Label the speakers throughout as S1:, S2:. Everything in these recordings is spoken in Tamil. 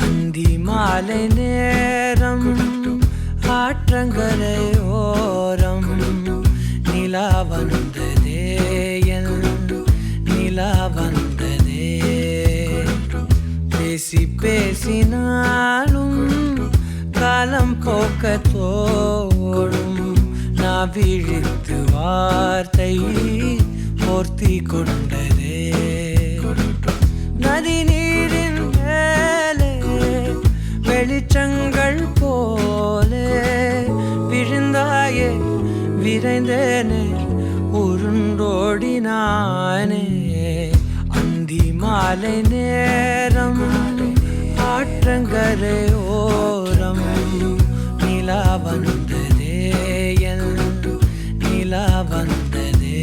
S1: அந்தி மாலை நேரம் ஆற்றங்கரையோரம் நிலா வந்ததே என் நிலா வந்ததே பேசி பேசினாலும் காலம் போக்க தோடும் நான் விழித்து வார்த்தை போர்த்தி கொண்டதே நதி நீரின் மேலே வெளிச்சங்கள் போலே விழுந்தாயே விரைந்தேனே உருண்டோடினானே அந்தி மாலை நேரம் ஆற்றங்கரையோரம் நிலா வந்ததே என் நிலா வந்ததே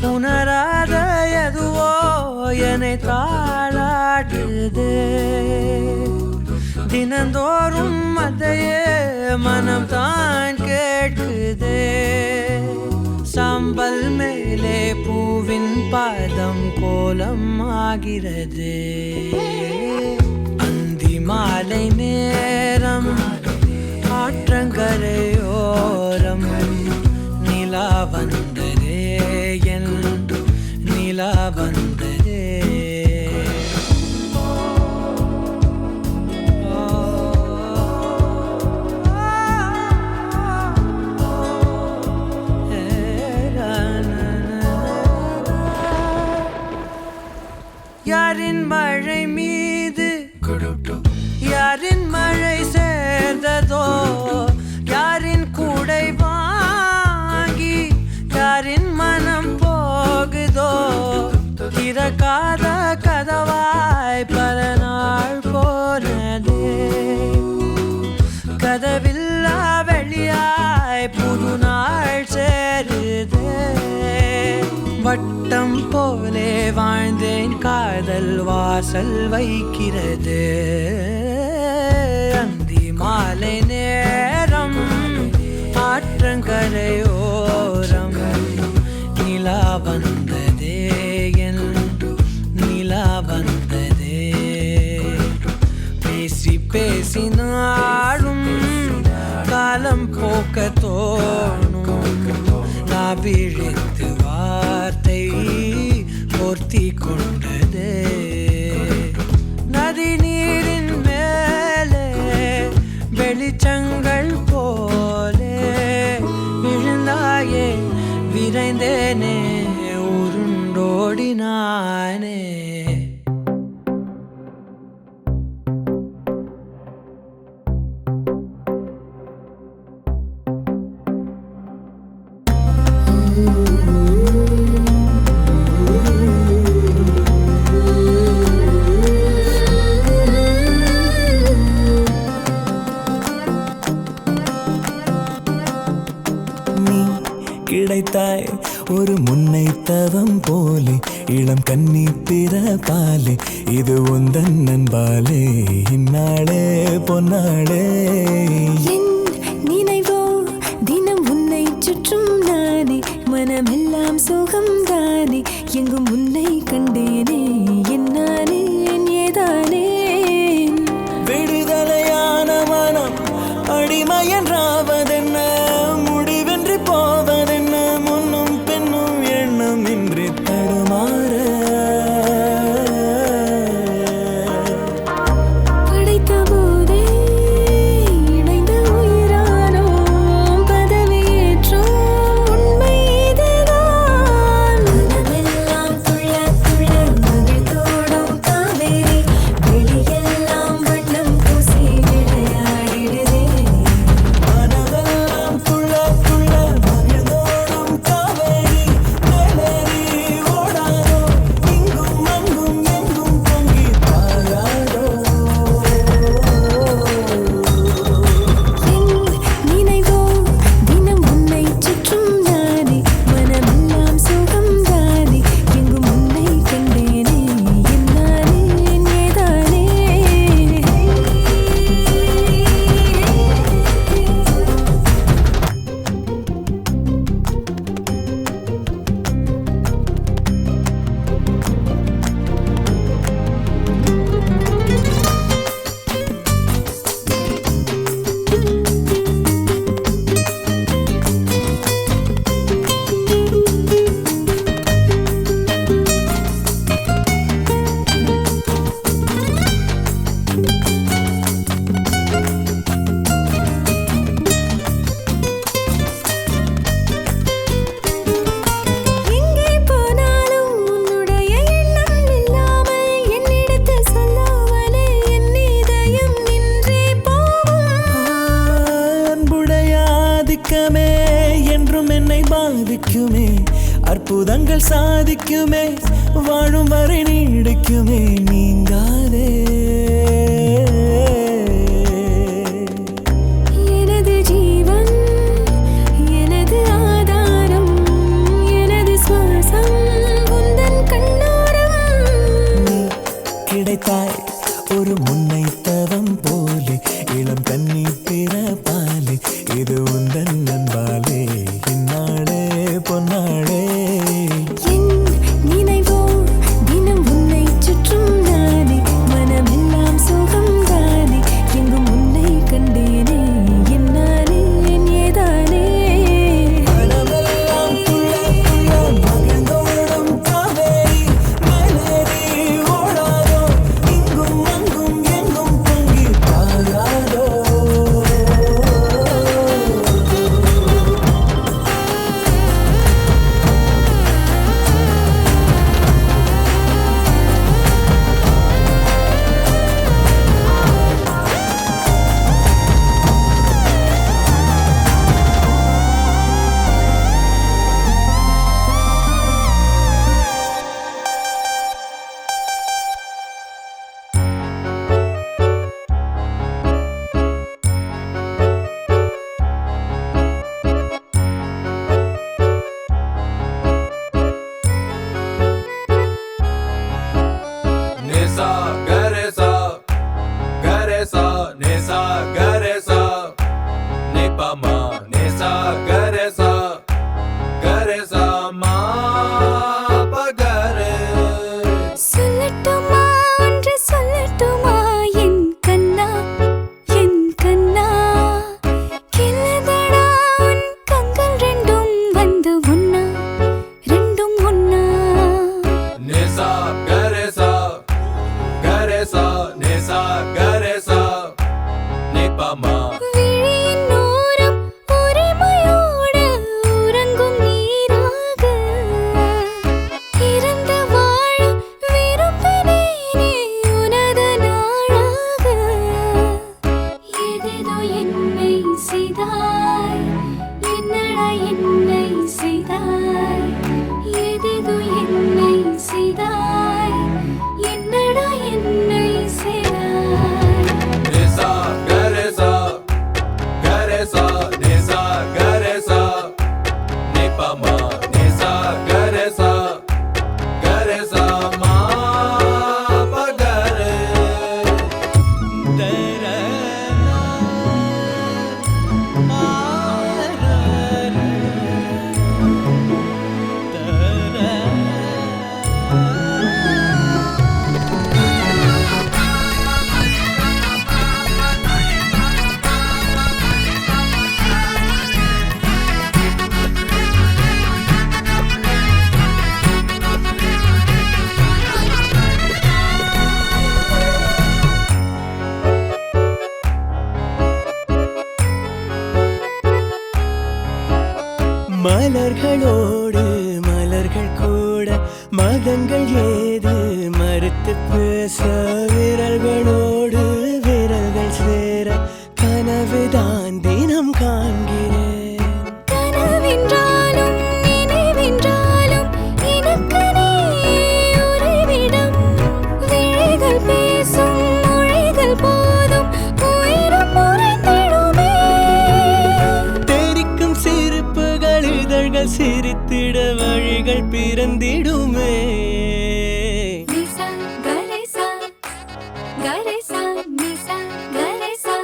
S1: உணராத எதுவோ என்னை தாளாடுதே தினந்தோறும் அதையே மனம் தான் கேட்குதே சாம்பல் மேலே பூவின் பாதம் கோலம் ஆகிறது அந்தி மாலை நேரம் ஆற்றங்கரையோரம் நிலா வந்ததே என் நிலா வந்ததே யாரின் மழை மீது யாரின் மழை சேர்ந்ததோ யாரின் கூடை வாங்கி யாரின் மனம் போகுதோ திறக்காத கதவாய் பல நாள் போனதே கதவில்லா வெளியாய் புது நாள் சேருதே வட்டம் போலே வாழ்ந்தேன் காதல் வாசல் வைக்கிறது அந்தி மாலை நேரம் ஆற்றங்கரையோரம் நிலா வந்ததே என் நிலா வந்ததே பேசி பேசினாலும் காலம் போக்க தோணும் நான் விழித்து வார்த்தை போர்த்தி கொண்டதே நதி நீரின் மேலே வெளிச்சங்கள் போலே விழுந்தாயே விரைந்தேனே உருண்டோடினானே
S2: கிடைத்தாய் ஒரு முன்னை தவம் போலே இளம் கன்னி பிறப்பாலே இது உந்தன் நண்பாலே இந்நாளே பொன்னாளே
S3: நினைவோ தினம் உன்னை சுற்றும் நானே மனமெல்லாம் சுகம் தானே எங்கும் உன்னை கண்டேனே என்னானே ஏதானே
S2: விடுதலையான மனம் அடிமையன்றாவதென்ன முடிவென்று போவதென்ன முன்னும் பின்னும் எண்ணம் இன்றி தடுமாற
S3: படைத்த போதே இணைந்த உயிரானோம் பதவியேற்றோம் உண்மை இதுதான் மனமெல்லாம் துள்ள துள்ள
S2: சாதிக்குமே வாழும் வரை நீடிக்குமே நீங்காதே
S3: எனது ஜீவன் எனது ஆதாரம் எனது சுவாசம் உந்தன் கண்ணோரம்
S2: நீ கிடைத்தாய் ஒரு முன்னை தவம் போலே இளம் கன்னி பிறப்பாலே இது உந்தன் நண்பாலே இந்நாளே பொன்னாளே
S3: என் நினைவோ தினம் உன்னை சுற்றும் நானே மனமெல்லாம் சுகம் தானே எங்கும் உன்னை கண்டேனே என்னாலே என் ஏதானே
S2: மனமெல்லாம் துள்ள துள்ள மகிழ்ந்தோடும் காவேரி மேலேறி ஓடாதோ இங்கும் அங்கும் எங்கும் பொங்கி பாயாதோ
S4: Nisa garesa garesa nisa garesa nipama nisa garesa garesa ma pagare
S3: சொல்லட்டுமா ஒன்று சொல்லட்டுமா என் கண்ணா கிள்ளதடா உன் கண்கள் ரெண்டும் வந்து ஒன்னா ரெண்டும் ஒன்னா
S4: nisa garesa garesa nisa garesa nipama
S3: விழியின் ஓரம் உரிமையோடு உறங்கும் நீராக இறந்து வாழ விரும்பினேனே உனது நாளாக ஏதேதோ என்னை செய்தாய் என்னடா என்னை செய்தாய் ஏதேதோ என்னை செய்தாய் என்னடா என்னை செய்தாய்
S4: nisa garesa garesa nisa garesa nipama nisa garesa garesa ma pagare
S2: மலர்களோடு மலர்கள் கூட மதங்கள் ஏது மறுத்து பேச விரல்களோடு விரல்கள் சேர கனவுதான் தினம் காண்கிறேன்
S3: கனவென்றாலும் நினைவென்றாலும் எனக்கு நீ உறைவிடம் விழிகள் பேசும் மொழிகள் போதும் உயிரும் உறைந்திடுமே
S2: தெரிக்கும் சிரிப்புகள் இதழ்கள் சிரித்திட வழிகள் பிறந்திடுமே
S3: நிசா கரேசா கரேசா நிசா கரேசா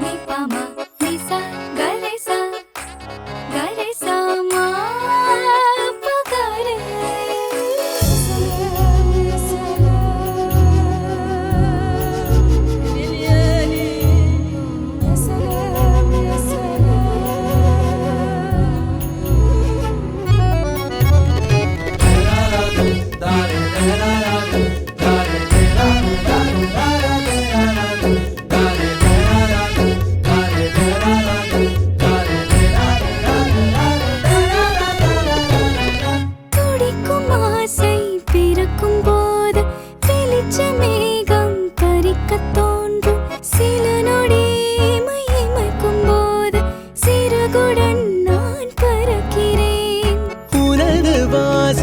S3: நிபாமா நிசா கரேசா கரேசா மா பகரே துடிக்கும் ஆசை பிறக்கும் போது வெளிச்ச மேகம் பறிக்கத் தோன்றும் சில நொடி மைக்கும் போது சிறகுடன் நான் பறக்கிறேன்
S2: உனது வாச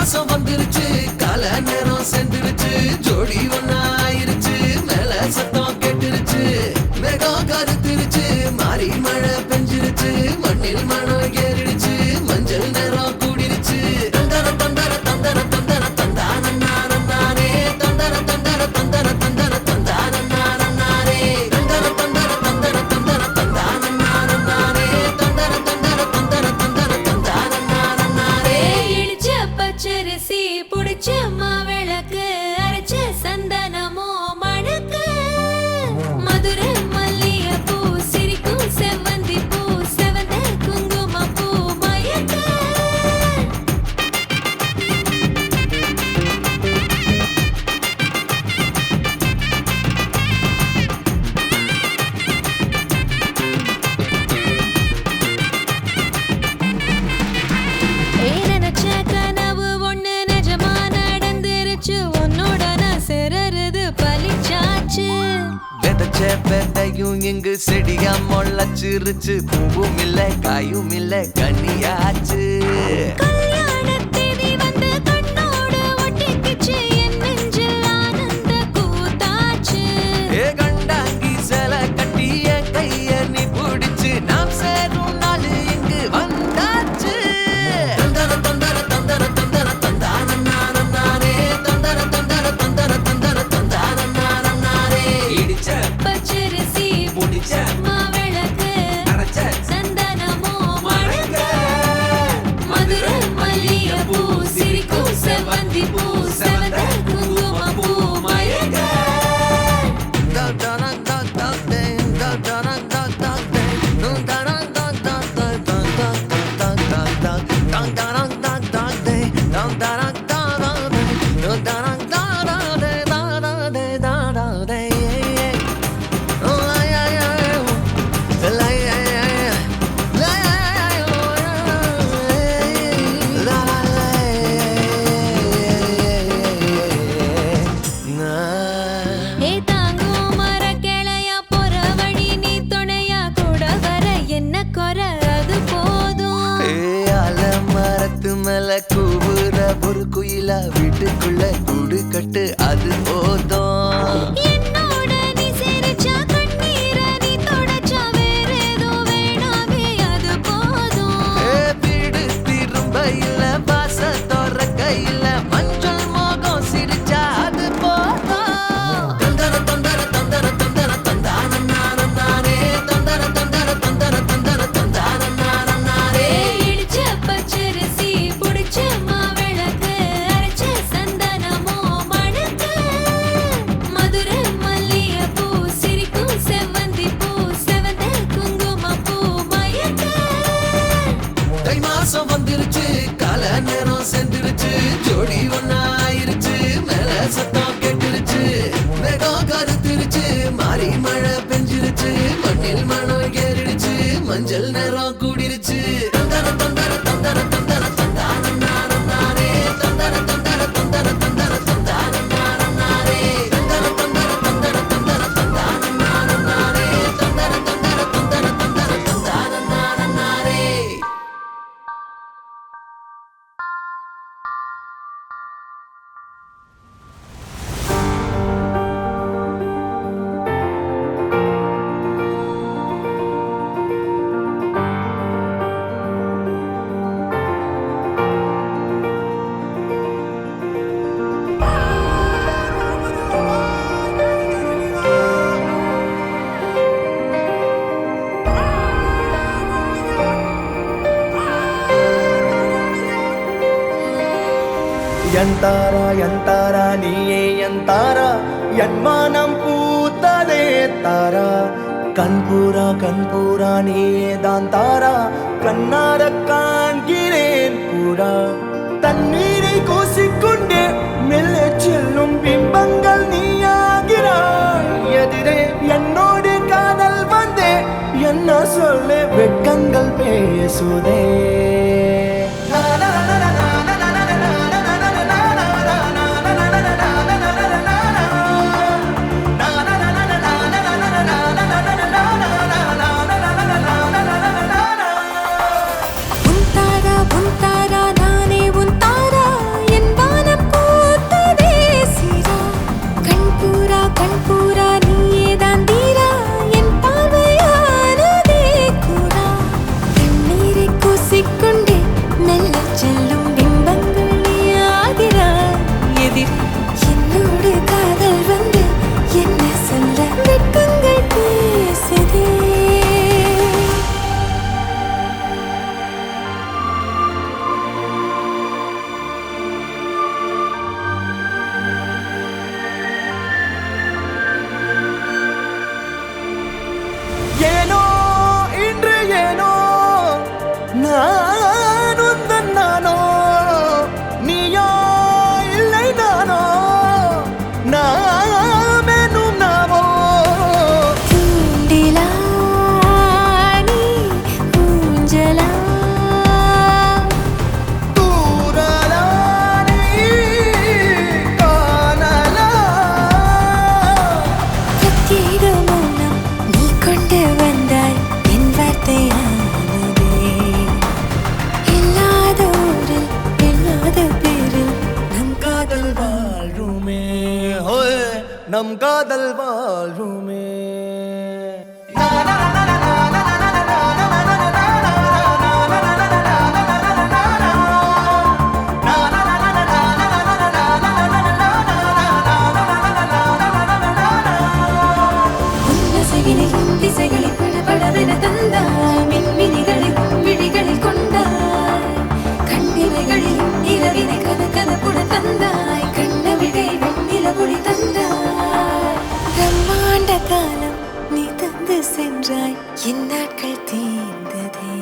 S1: மாசம் வந்துருச்சு கால நேரம் சென்றுருச்சு ஜோடி ஒன்னா ஆயிருச்சு மேல சத்தம் கேட்டுருச்சு மேகம் கருத்துருச்சு மாறி மழை பெஞ்சிருச்சு மண்ணில் மனம் ஏறிடுச்சு மஞ்சள் நேரம் கூடிருச்சு தந்தர தந்தர தந்தர தந்தர தந்தானே தந்தர தந்தர தந்தர தந்தர தந்தானே தந்தர தந்தர தந்தர தந்தர தந்தானே தந்தர தந்தர தந்தர தந்தர தந்தானே
S3: இடிச்ச பச்சரிசி புடிச்ச மாவிளக்கு அரைச்ச சந்தனமோ மணக்கு மதுரை மல்லிகைப்பூ சிரிக்கும் செவ்வந்தி பூ செவந்த குங்குமப்பூ மயக்க நினைச்ச கனவு ஒண்ணு நிஜமா நடந்துருச்சு உன்னோட நான் சிறருது பலிச்சாச்சு
S1: விதைச்ச விதையும் இங்கு செடியா முளைச்சிருச்சு பூவும் இல்ல காயும் இல்ல கனியாச்சு
S3: கல்யாண தேதி வந்து கண்ணோடு ஒட்டிக்கிச்சு என் நெஞ்சில் ஆனந்த கூத்தாச்சு
S1: ஏ கண்டாங்கி சில கட்டி என் கைய நீ பிடிச்சு நாம் சேரும் நாள் இங்கு வந்தாச்சு தந்தர தந்தர தந்தர தந்தர தந்தானே தந்தர தந்தர தந்தர தந்தர தந்தானே இடிச்ச
S3: பச்சரிசி
S1: முடிச்ச
S3: மாவிளக்கு
S1: அரைச்ச
S3: சந்தனமோ மணக்க மதுரை மல்லிகைப்பூ சிரிக்கும் செவ்வந்தி பூ செவந்த குங்குமப்பூ மயக்க ஏ தாங்கும் மரக்கிளையா போற வழி நீ துணையா கூட வர என்ன குறை அது போதும்
S1: மரத்து மேல கூவுற ஒரு குயிலா வீட்டுக்குள்ள கூடு கட்டு அது போதும்
S3: என்னோட நீ சிரிச்சா கண்ணீர நீ தொடச்சா வேற ஏதோ வேணாமே அது போதும்
S1: வீடு திரும்ப இல்ல பாச தோற கையில மஞ்சள் மோகம் சிரிச்சா அது போதும் தந்தர தந்தர தந்தர தந்தர தந்தானே தந்தர தந்தர தந்தர தந்தர தந்தானே
S3: இடிச்ச பச்சரிசி புடிச்ச மாவிளக்கு அரைச்ச சந்தனமோ மணக்க மதுரை மல்லிகைப்பூ சிரிக்கும் செவ்வந்தி பூ செவந்த குங்குமப்பூ மயக்க
S1: தை மாசம் வந்துருச்சு கால நேரம் சென்றுருச்சு ஜோடி ஒன்னா ஆயிருச்சு மேல சத்தம் கேட்டுருச்சு மேகம் கருத்துருச்சு மாறி மழை பெஞ்சிருச்சு மண்ணில் மனம் ஏறிடுச்சு மஞ்சள் நேரம் கூடிருச்சு தந்தர தந்தர தந்தர தந்தர தந்தானே தந்தர தந்தர தந்தர தந்தர தந்தானே தந்தர தந்தர தந்தர தந்தர தந்தானே தந்தர தந்தர தந்தர தந்தர தந்தானே
S2: ಎಂತಾರ ನೀಯೇ ಎಂತಾರ என்மானம் பூத்ததே தாரா கண்பூரா நீயே தான் தாரா கண்ணார காண்கிறேன் கூடா தண்ணீரை கூசிக்கொண்டே மெல்ல செல்லும் பிம்பங்கள் நீயாகிறாய் எதிரே என்னோடு காதல் வந்தே என்ன சொல்ல வெட்கங்கள் பேசுதே
S3: உன் தாரா நானே உன் தாரா செல்லும் பிம்பங்கள் நீயாகிறாய் எதிர் என்னோடு காதல் வந்து என்ன சொல்ல வெட்கங்கள் பேசுதே
S2: ஏனோ இன்று ஏனோ நான் உந்தன் நானோ நீயோ இல்லை நானோ நாமெனும் நாமோ
S3: தூண்டிலா நீ ஊஞ்சலா
S2: தூரலா நீ காணலா
S3: பிரத்யேக மௌனம் நீ கொண்டு வந்தாய் என் வார்த்தையானதே இல்லாத ஊரில் இல்லாத பேரில் நம்
S2: காதல் வாழ்வுமே ஹோய் நம் காதல் வாழ்வுமே
S3: உன்னசைவினையும் திசைகளில் படபடவென தந்தாய் மின்மினிகளை விழிகளில் கொண்டாய் கண்ணிமைகளிலும் இரவினை கதகதப்புடன் தந்தாய் கண்ணவிழை வெண்ணிலவொளி தந்தாய் பிரம்மாண்ட காலம் நீ தந்து சென்றாய் என் நாட்கள் தீர்ந்ததே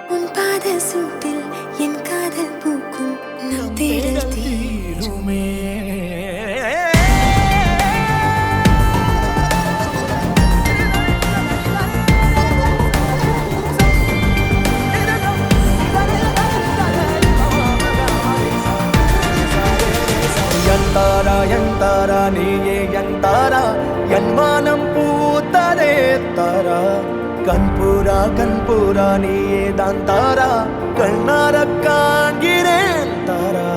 S3: உன் பாத சூட்டில் என் காதல் பூக்கும் நம் தேடல் தீருமே
S2: யந்தாரா யந்தாரா நீயே யந்தாரா என் வானம் பூத்ததே தாரா கண்பூரா நீயே தான் தாரா கண்ணார காண்கிறேன் தாரா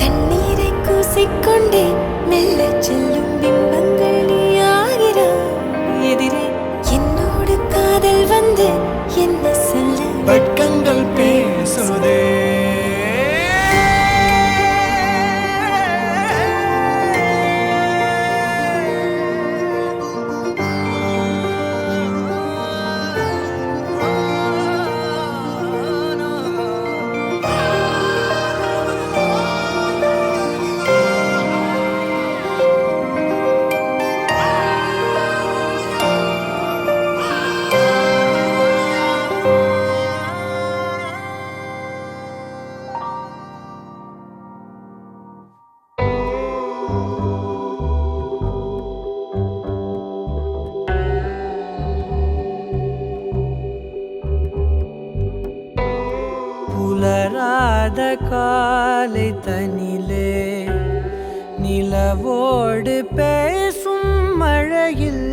S3: தண்ணீரை கூசிக்கொண்டே மெல்ல செல்லும் பிம்பங்கள் நீயாகிறாய் எதிரே என்னோடு காதல் வந்து என்ன சொல்ல
S2: வெட்கங்கள் பேசுதே புலராத காலை தனிலே நிலவோடு பேசும் மழையில்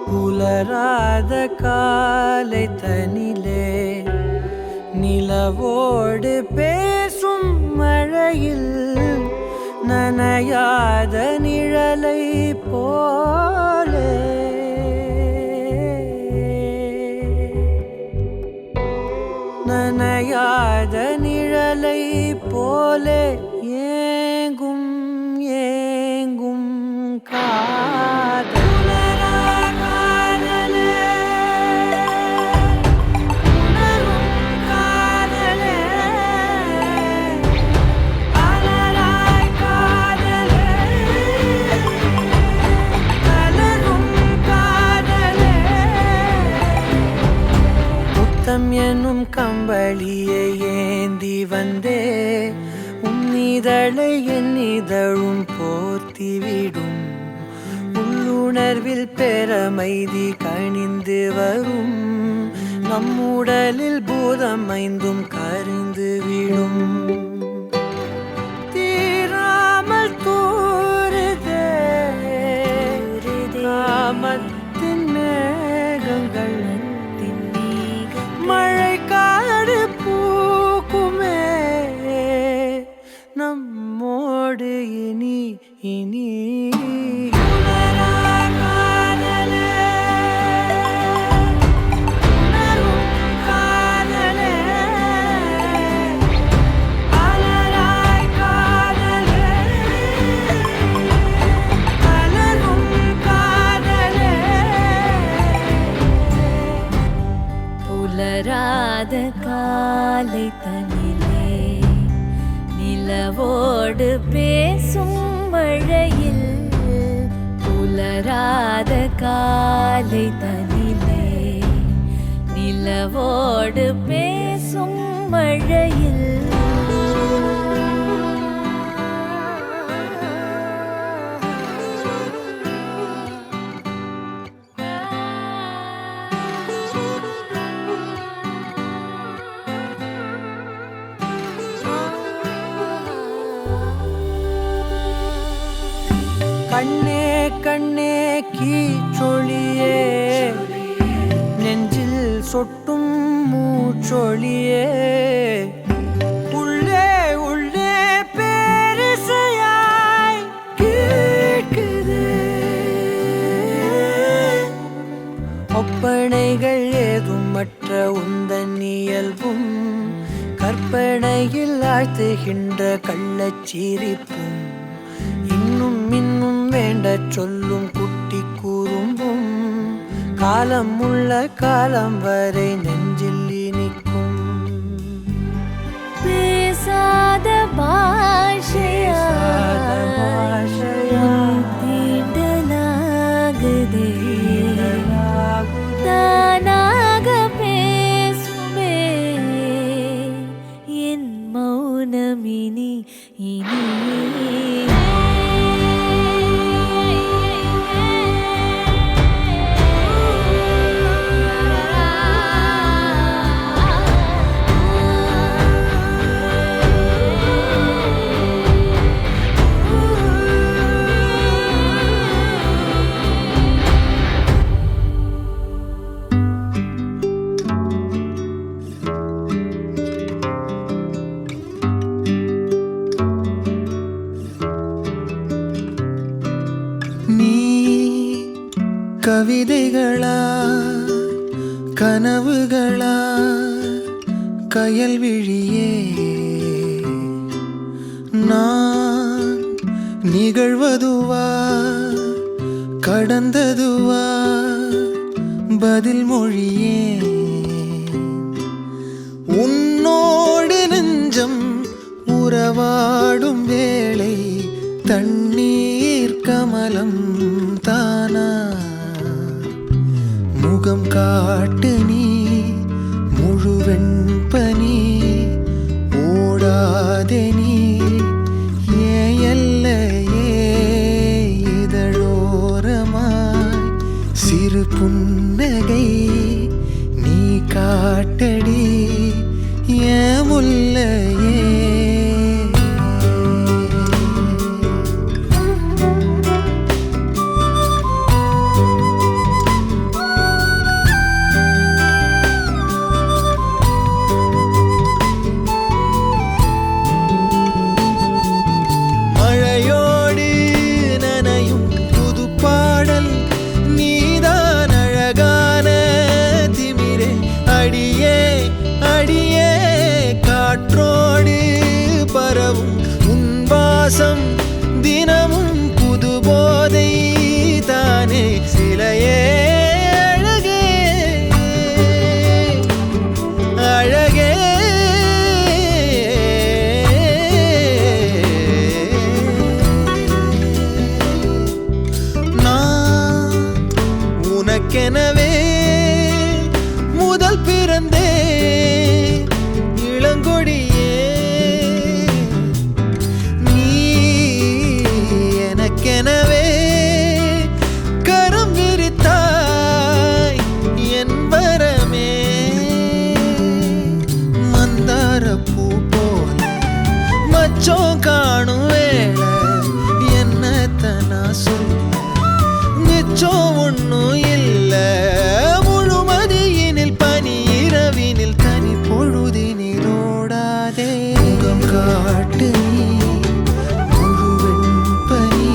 S2: புலராத காலை தனிலே நிலவோடு பேசும் மழையில் நனையாத நிழலை போலே நனையாத நிழலை போலே ஏங்கும் ஏங்கும் காதல் என்னும் கம்பளியை ஏந்தி வந்தே உன்னிதழை என் இதழும் போர்த்திவிடும் உள்ளுணர்வில் பெறமைதி கணிந்து வரும் நம்முடலில் பூதம் ஐந்தும் கரிந்து விடும் தீராமல் தூருதே காமத்தின் மேகங்கள் மழை காடு பூக்குமே நம்மோடு இனி
S3: புலராத காலை தனிலே நிலவோடு பேசும் மழையில் புலராத காலை தனிலே நிலவோடு பேசும் மழையில்
S2: கண்ணே கண்ணே கீச்சொழியே நெஞ்சில் சொட்டும் மூச்சொழியே உள்ளே உள்ளே பேரிசையாய் கேட்குது ஒப்பனைகள் ஏதுமற்ற உந்தன் இயல்பும் கற்பனையில் ஆழ்த்துகின்ற கள்ளச்சிரிப்பும் இன்னும் இன்னும் வேண்ட சொல்லும் குட்டி கூறும்பும் காலம் உள்ள காலம் வரை நெஞ்சில் இனிக்கும்
S3: பேசாத பாஷையா தீண்டலாகுதே தானாக பேசுமே என் மௌனமினி இனி
S2: நீ கவிதைகளா கனவுகளா கயல்விழியே நான் நிகழ்வதுவா கடந்ததுவா பதில் மொழியே உன்னோடு நெஞ்சம் உறவாடும் வேளை தண்ணீர் கமலம் தானா முகம் காட்டு நீ முழுவெண் பனி ஓடாதே நீ ஏல்லையே இதழோரமாய் சிறு புன்னகை நீ காட்டடி ஏன் முல்லையே தினமும் புது போதை தானே சிலையே அழகே அழகே நான் உனக்கெனவே முதல் பிறந்தே இளங்கொடியே எனவே கரம் விரித்தாய் என் வரமே மந்தார பூ போல மச்சம் காணும் வேளை என்னத்தனா சொல்ல மிச்சம் ஒன்னும் இல்ல முழுமதியினில் பனி இரவினில் தனி பொழுதினில் ஓடாதே முகம் காட்டு நீ முழுவெண் பனி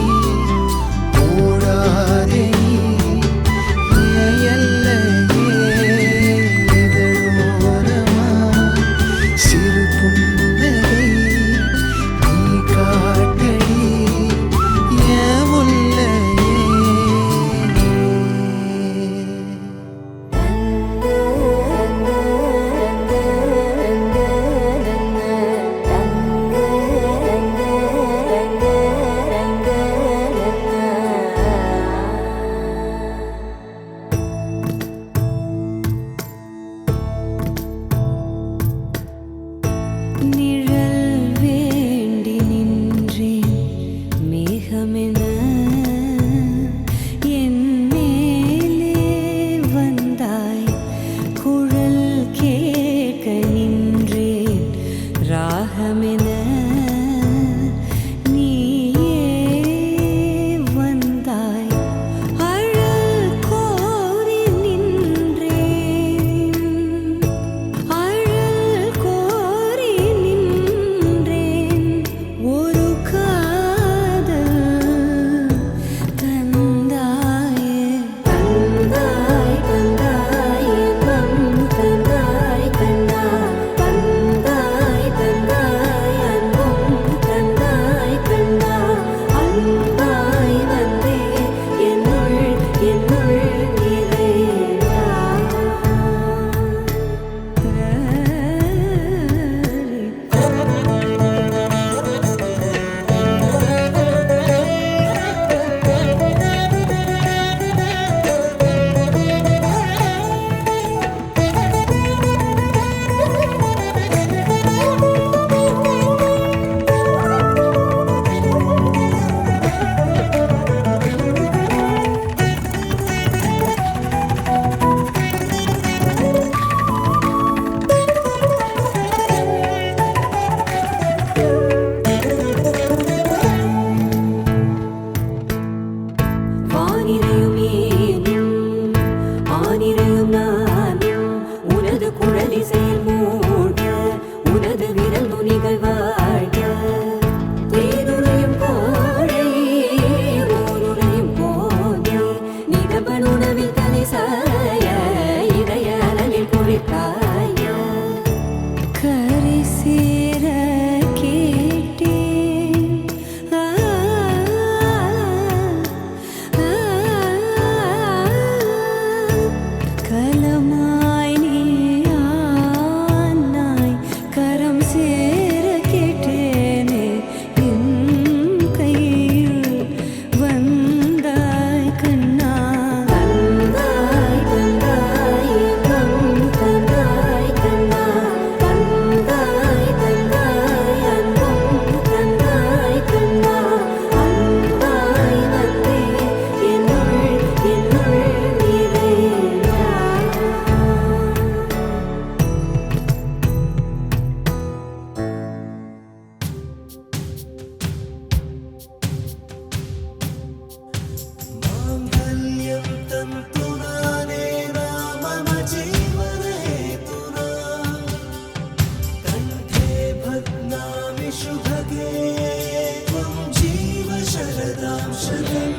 S1: சதம்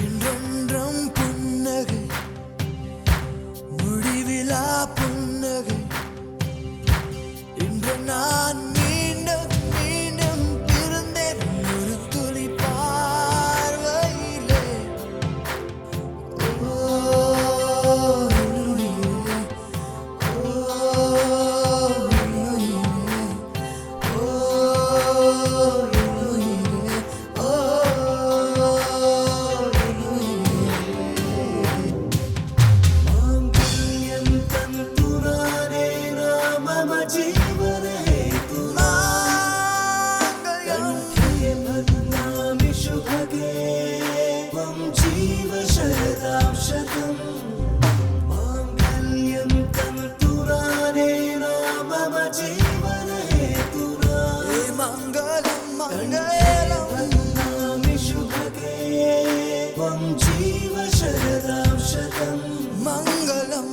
S1: இன்றொன்றும் புன்னகை முடிவிலா புன்னகை இன்று நான் மீண்டும் மீண்டும் பிறந்தேன் ஒரு துளி பார்வையிலே ஓ என்னுயிரே, ஓ என்னுயிரே, ஓ என்னுயிரே, ஓ என்னுயிரே. माङ्गल्यं तन्तुराने नाम मम जीवने कंठे बध्नामि शुभगे त्वं जीव शरदां शतम् माङ्गल्यं तन्तुराने नाम मम जीवने मङ्गलं मङ्गलं बध्नामि शुभगे त्वं जीव शरदां शतम् मङ्गलम्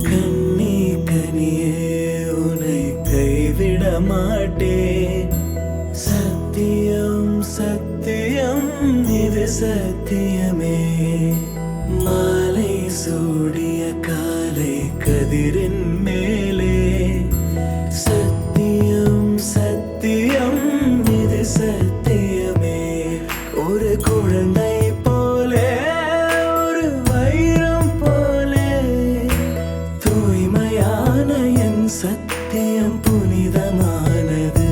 S2: கண்ணே கனியே உன்னை கைவிட மாட்டேன் சத்தியம் சத்தியம் இது சத்தியமே மாலை சூடிய காலை கதிரின் மேலே சத்தியம் சத்தியம் இது சத்தியமே ஒரு குழந்தை போலே ஒரு வைரம் போலே தூய்மையான என் சத்தியம் புனிதமானது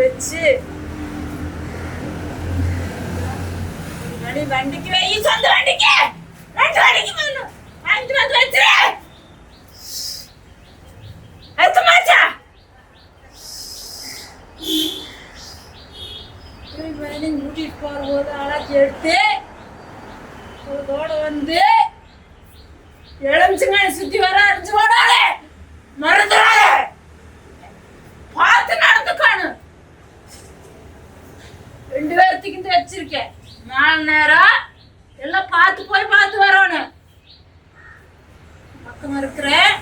S5: வச்சு வண்டிக்கு வை சொந்த வண்டிக்கு 2 வண்டிக்கு வேணும் 5 வந்து வச்சிரு எத்தமாச்சா நீ கூட்டிட்டு போகும்போது அழகு எடுத்து அதோட வந்து எலுமிச்சங்காய் சுத்தி வர அடிச்சு ஓடாதே மறந்துடாதே பார்த்து நடந்துக்கானு 2 பேர்த்துக்கு வச்சிருக்கேன் 4 நேரம் எல்லாம் பார்த்து போய் பார்த்து வரணும் பக்கம் இருக்கிறேன்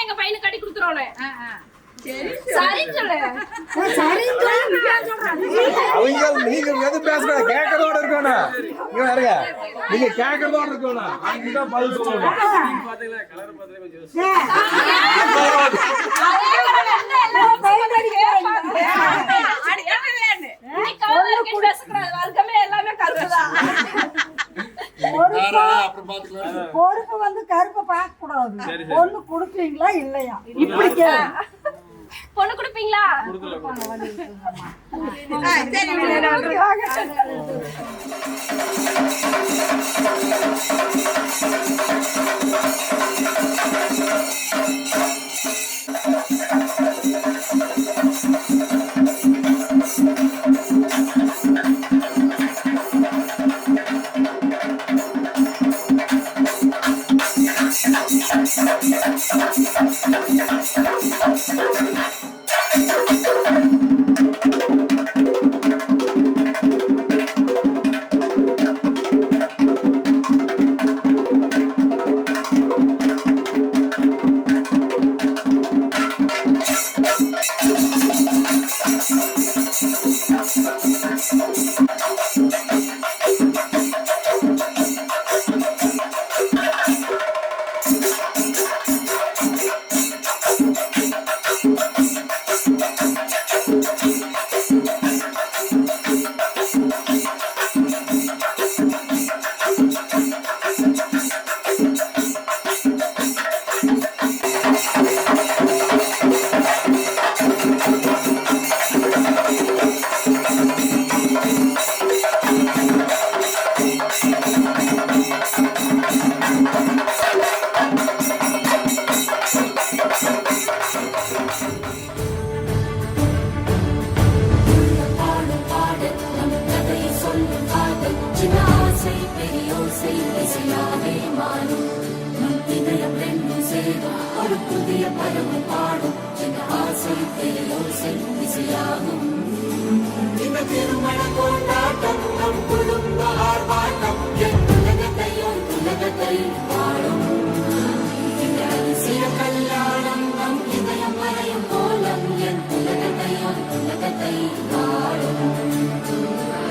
S5: எங்க பையனை கட்டி கொடுத்துறோம்
S6: அவங்க நீங்க எது பேசுற கேட்கறதோட இருக்கணும் இங்க பாருங்க நீங்க கேட்கறதோட இருக்கணும் அதுதான் பதில் சொல்லணும்
S7: பொறுப்பு வந்து கருப்பை பார்க்க கூடாது பொண்ணு கொடுப்பீங்களா இல்லையா இப்படி
S5: பொண்ணு கொடுப்பீங்களா
S8: பாடும் சின்ன ஆசை பெரியோசை இசையாவே மாறும் நம் இதயம் ரெண்டும் சேரும் ஒரு புதிய பருவம் பாடும் சின்ன ஆசை பெரியோசை இசையாகும் இந்த திருமண கொண்டாட்டம் நம் குடும்ப ஆர்ப்பாட்டம் என் உலகத்தை வாழும் இந்த அதிசய கல்யாணம் நம் இதயம் வரையும் கோலம் என் உலகத்தை வாழும்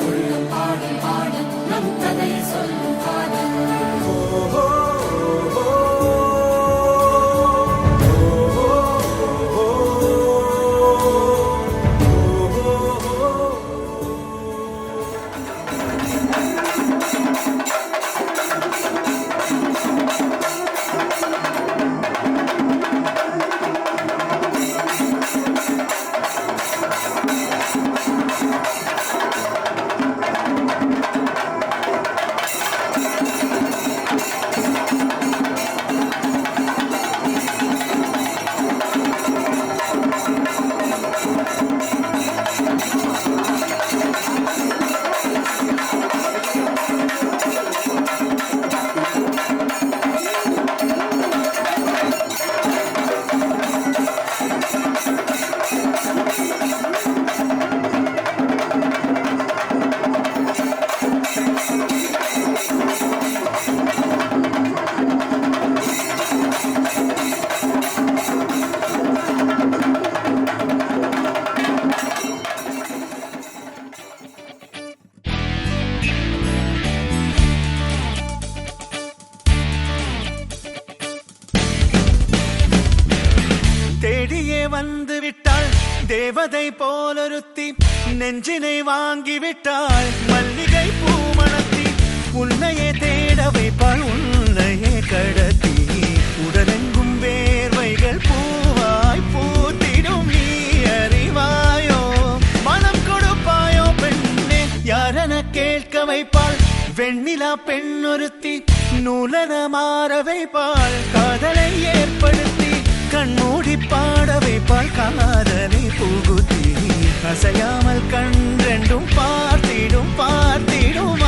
S8: உள்ளம் பாடும் பாடும் நம் கதை சொல்லும் காதல்
S2: வந்து விட்டாள் தேவதை போலொருத்தி நெஞ்சினை வாங்கிவிட்டாள் மல்லிகை பூமணத்தி உன்னையே தேட வைப்பாள் உன்னையே கடத்தி உடலெங்கும் வேர்வைகள் பூவாய் பூத்திடும் நீ அறிவாயோ மனம் கொடுப்பாயோ பெண்ணே யாரென கேட்க வைப்பாள் வெண்ணிலா பெண்ணொருத்தி நூலன மாற வைப்பாள் காதலை ஏற்படுத்தி கண்மூடி பாட வைப்பாள் காதலை புகுத்தி அசையாமல் கண் ரெண்டும் பார்த்திடும்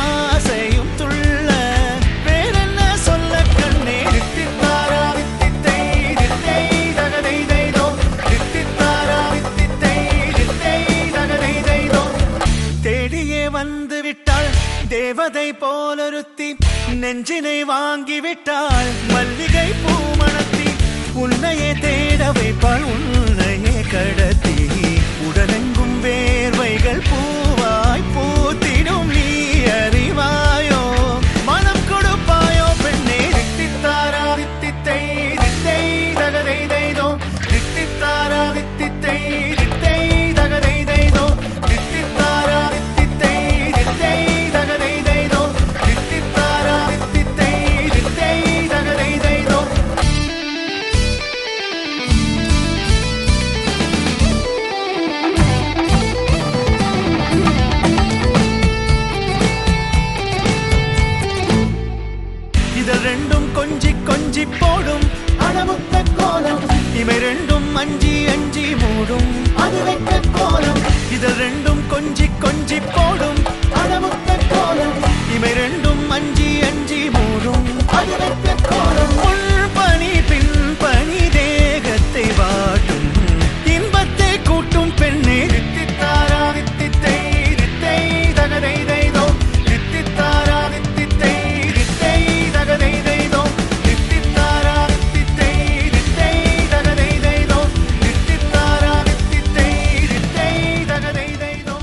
S2: ஆசையும் துள்ள வேறென்ன சொல்ல கண்ணே தித்தித்தாரா தித்தித்தை தித்தை தகதை தைதோ தித்தித்தாரா தித்தித்தை தித்தை தகதை தைதோ தேடியே வந்து விட்டாள் தேவதை போலொருத்தி நெஞ்சினை வாங்கிவிட்டாள் மல்லிகை பூமணத்தி உன்னையே தேட வைப்பாள் உன்னையே கடத்தி உடலெங்கும் வேர்வைகள் பூவாய் பூத்திடும் நீ அறிவாயோ மனம் கொடுப்பாயோ பெண்ணே தித்தித்தாரா தித்தித்தை தித்தை தகதை தைதோ தித்தித்தாரா தித்தித்தை தித்தை தகதை தைதோ தித்தித்தாரா தித்தித்தை தித்தை தகதை தைதோ தித்தித்தாரா தித்தித்தை தித்தை தகதை தைதோ ரெண்டும் கொஞ்சி கொஞ்சி போடும் அடமுத்த கோலம் இவை ரெண்டும் அஞ்சி அஞ்சி மூடும் அது வைக்க கோலம் இதில் ரெண்டும் கொஞ்சி கொஞ்சி போடும் அடமுத்த கோலம் இவை ரெண்டும் அஞ்சி அஞ்சி மூடும் அது வைக்க கோலம் முன் பனி பின் பனி தேகத்தை வாட்டும் இன்பத்தை கூட்டும் பெண்ணே தித்தித்தாரா தித்தித்தை தித்தை தகதை தைதோ தித்தித்தாரா தித்தித்தை தித்தை தகதை தைதோ தித்தித்தாரா தித்தித்தை தித்தை தகதை தைதோ தித்தித்தாரா தித்தித்தை தித்தை தகதை தைதோ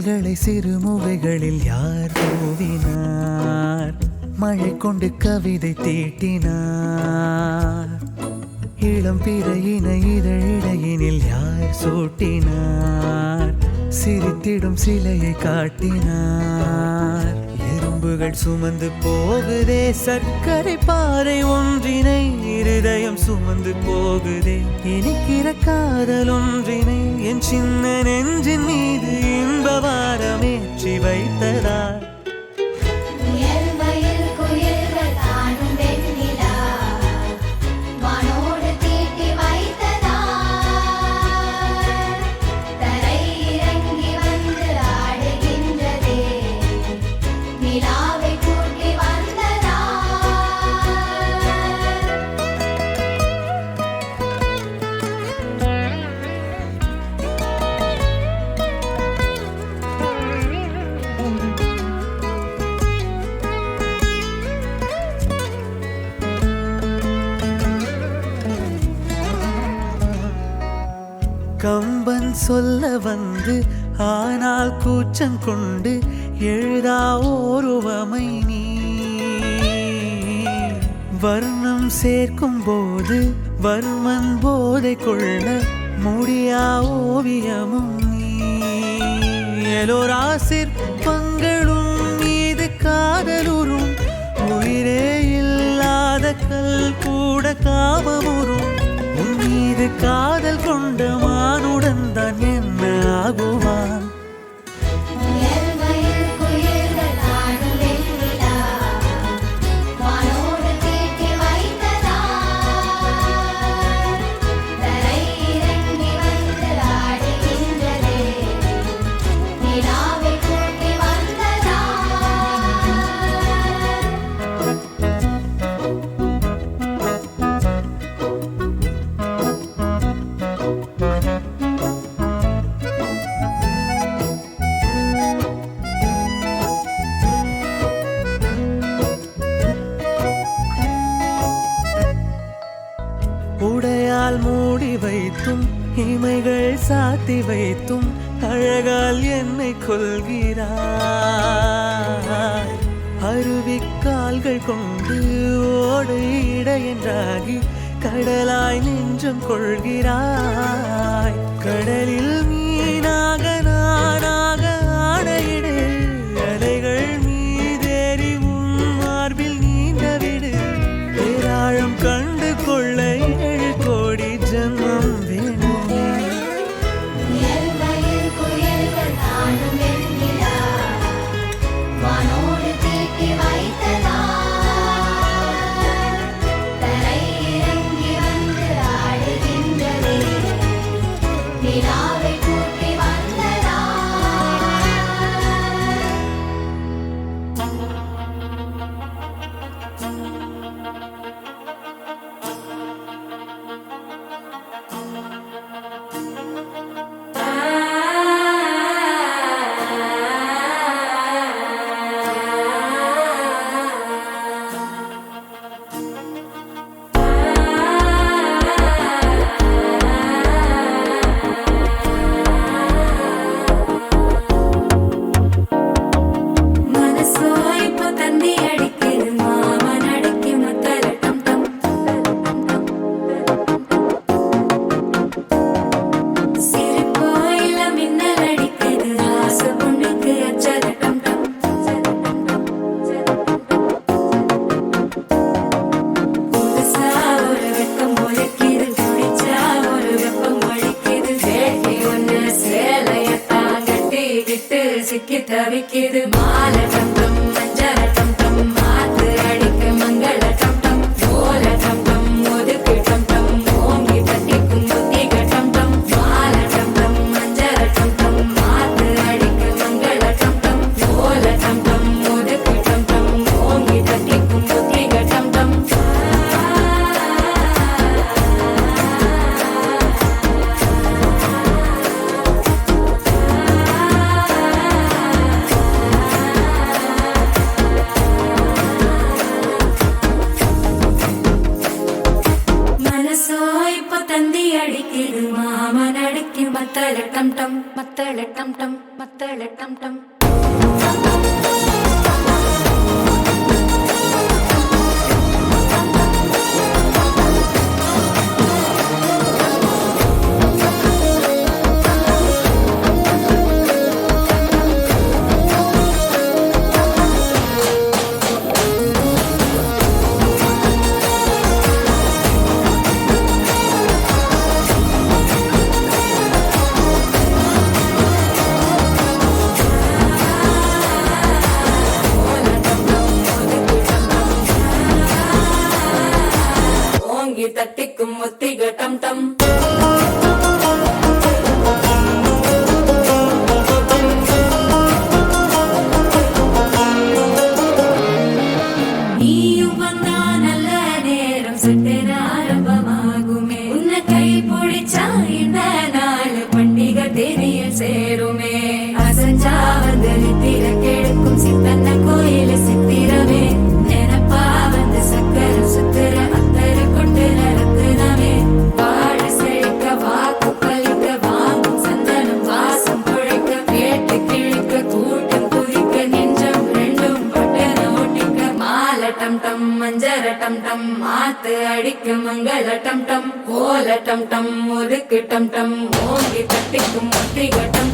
S2: மலர்களை சிறுமுகைகளில் யார் தூவினார்? மழை கொண்டு கவிதை தீட்டினார். இளம் பிறையின இதழிடையினில் யார் சூட்டினார்? சிரித்திடும் சிலையை காட்டினார். எறும்புகள் சுமந்து போகுதே சர்க்கரை பாறை ஒன்றினை, இருதயம் சுமந்து போகுதே இனிக்கிற காதல் ஒன்றினை. என் சின்ன நெஞ்சின் மீது இன்ப வாரமேற்றி வைத்ததார். கம்பன் சொல்ல வந்து ஆனால் கூச்சம் கொண்டு எழுதா ஓருவமை நீ. வர்ணம் சேர்க்கும் போது வர்மன் போதை கொள்ள முடியா ஓவியமும் நீ. எலோரா சிற்பங்களும் மீது காதலுறும், உயிரே இல்லாத கல் கூட காமமுறும். உன் மீது காதல் கொண்ட மானுடன் தான் என்ன ஆகுவான்? உடையால் மூடி வைத்தும் இமைகள் சாத்தி வைத்தும் அழகால் என்னை கொள்கிறாய். அருவிக்கால்கள் கொண்டு ஓடு இடையென்றாகி கடலாய் நெஞ்சம் கொள்கிறாய். கடலில் மீனாக நானாக ஆடையிடு, அலைகள் மீதேறி உன் மார்பில் நீண்டவிடு. பேராழம் கண்டு கொள்ள 7 கோடி ஜன்மம் வேணுமே.
S8: சிக்கி தவிக்குது மாலை டம் டம் மஞ்சள் டம் டம் மாத்து அடிக்க மங்கள டம் டம் ஓல டம் டம் ஒதுக்கு டம் டம் ஓங்கி தட்டிக்கும் புத்திக டம் டம் மாலை டம் டம் மஞ்சள் டம் டம் மாத்து அடிக்க மங்கள டம் டம் ஓல டம் டம் ஒதுக்கு டம் டம் ஓங்கி தட்டிக்கும் புத்திக டம் டம் டம் டம் தட்டிக்கும் முத்திக டம் டம் நீயும் வந்தா நல்ல நேரம் சட்டென ஆரம்பமாகுமே உன்னை கை பிடிச்சா இந்த நாள் பண்டிகை தேனியில் சேருமே அசஞ்சா வந்து நித்திர கெடுக்கும் சித்தன்ன கோயில சித்திரமே நினப்பா வந்து சக்கர சுத்திர அத்தர கொட்டுற ரத்தினமே வாழ செழிக்க வாக்கு பலிக்க வாங்கும் சந்தனம் வாசம் குழைக்க கேட்டு கிழிக்க கூட்டம் குதிக்க நெஞ்சம் ரெண்டும் பட்டன ஒட்டிக்க மாலை டம் டம் மஞ்சர டம் டம் மாத்து அடிக்க மங்கள டம் டம் கோல டம் டம் ஒதுக்கு டம் டம் ஓங்கி தட்டிக்கும் ஒத்திக டம்